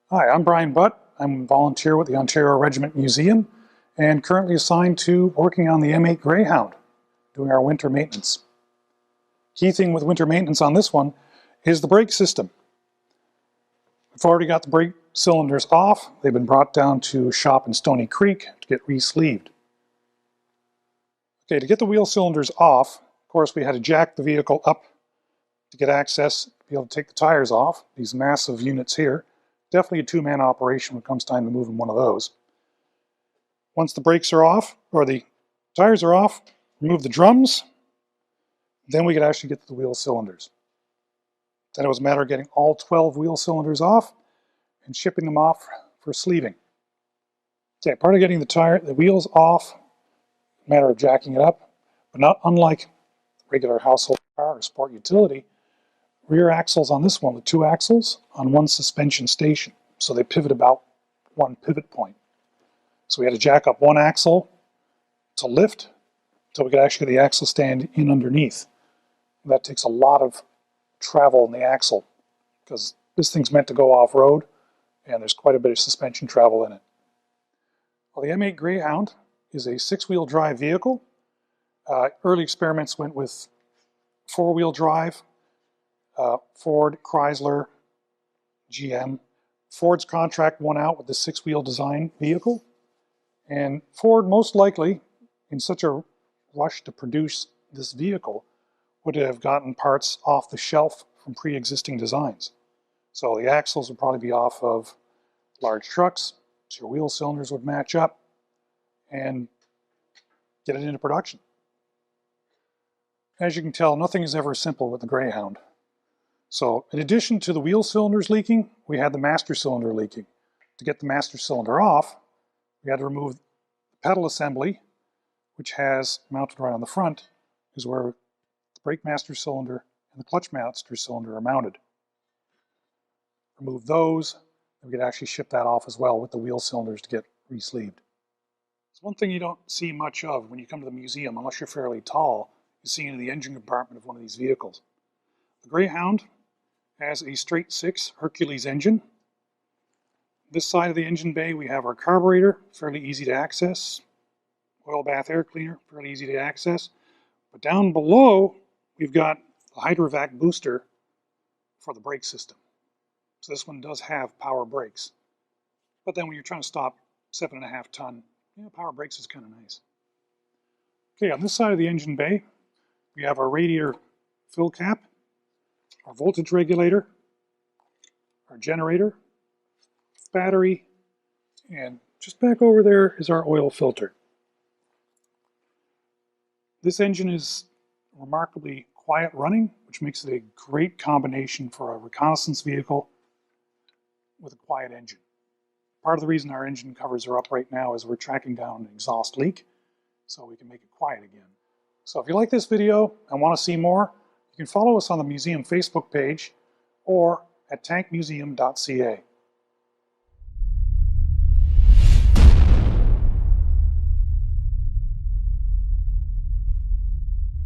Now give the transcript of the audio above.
Hi, I'm Brian Butt. I'm a volunteer with the Ontario Regiment Museum and currently assigned to working on the M8 Greyhound, doing our winter maintenance. Key thing with winter maintenance on this one is the brake system. We've already got the brake cylinders off. They've been brought down to a shop in Stony Creek to get re-sleeved. Okay, to get the wheel cylinders off, of course, we had to jack the vehicle up to get access, to be able to take the tires off, these massive units here. Definitely a two-man operation when it comes time to moving one of those. Once the brakes are off, or the tires are off, remove the drums, then we could actually get to the wheel cylinders. Then it was a matter of getting all 12 wheel cylinders off and shipping them off for sleeving. Okay, part of getting the wheels off, a matter of jacking it up, but not unlike regular household car or sport utility, rear axles on this one with two axles on one suspension station. So they pivot about one pivot point. So we had to jack up one axle to lift until we could actually get the axle stand in underneath. That takes a lot of travel in the axle because this thing's meant to go off-road and there's quite a bit of suspension travel in it. Well, the M8 Greyhound is a six-wheel drive vehicle. Early experiments went with four-wheel drive. Ford, Chrysler, GM. Ford's contract won out with the six-wheel design vehicle, and Ford most likely, in such a rush to produce this vehicle, would have gotten parts off the shelf from pre-existing designs. So the axles would probably be off of large trucks, so your wheel cylinders would match up and get it into production. As you can tell, nothing is ever simple with the Greyhound. So in addition to the wheel cylinders leaking, we had the master cylinder leaking. To get the master cylinder off, we had to remove the pedal assembly, which has mounted right on the front, is where the brake master cylinder and the clutch master cylinder are mounted. Remove those, and we could actually ship that off as well with the wheel cylinders to get re-sleeved. It's one thing you don't see much of when you come to the museum, unless you're fairly tall, is seeing in the engine compartment of one of these vehicles. The Greyhound has a straight six Hercules engine. This side of the engine bay we have our carburetor, fairly easy to access. Oil bath air cleaner, fairly easy to access. But down below we've got the hydrovac booster for the brake system. So this one does have power brakes. But then when you're trying to stop 7.5 ton, power brakes is kind of nice. Okay, on this side of the engine bay we have our radiator fill cap, our voltage regulator, our generator, battery, and just back over there is our oil filter. This engine is remarkably quiet running, which makes it a great combination for a reconnaissance vehicle with a quiet engine. Part of the reason our engine covers are up right now is we're tracking down an exhaust leak, so we can make it quiet again. So if you like this video and want to see more, you can follow us on the museum Facebook page or at tankmuseum.ca.